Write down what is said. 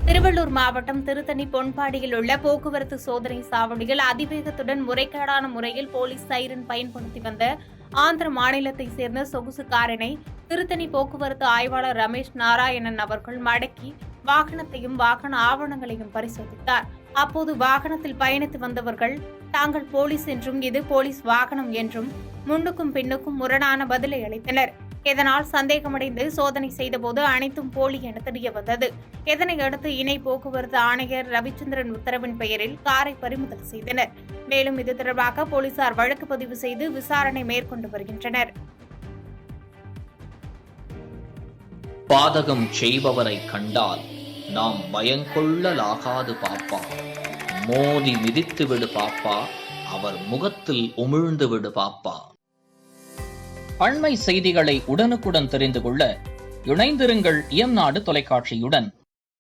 திருவள்ளூர் மாவட்டம் திருத்தணி பொன்பாடியில் உள்ள போக்குவரத்து சோதனை சாவடியில் அதிவேகத்துடன் முறைகேடான முறையில் போலீஸ் சைரன் பயன்படுத்தி வந்த ஆந்திர மாநிலத்தைச் சேர்ந்த சொகுசு காரினை திருத்தணி போக்குவரத்து ஆய்வாளர் ரமேஷ் நாராயணன் அவர்கள் மடக்கி வாகனத்தையும் வாகன ஆவணங்களையும் பரிசோதித்தார். அப்போது வாகனத்தில் பயணித்து வந்தவர்கள் தாங்கள் போலீஸ் என்றும் இது போலீஸ் வாகனம் என்றும் முன்னுக்கும் பின்னுக்கும் முரணான பதிலை அளித்தனர். இதனால் சந்தேகமடைந்து சோதனை செய்தபோது அனைத்தும் போலி என தெரிய வந்தது. இதனையடுத்து இணை போக்குவரத்து ஆணையர் ரவிச்சந்திரன் உத்தரவின் பெயரில் காரை பறிமுதல் செய்தனர். மேலும் இது தொடர்பாக போலீசார் வழக்கு பதிவு செய்து விசாரணை மேற்கொண்டு வருகின்றனர். பாதகம் செய்பவரை கண்டால் நாம் பயங்கொள்ளலாகாது பாப்பா, மோதி மிதித்து விடு பாப்பா, அவர் முகத்தில் உமிழ்ந்து விடு பாப்பா. அண்மை செய்திகளை உடனுக்குடன் தெரிந்து கொள்ள இணைந்திருங்கள் NADU தொலைக்காட்சியுடன்.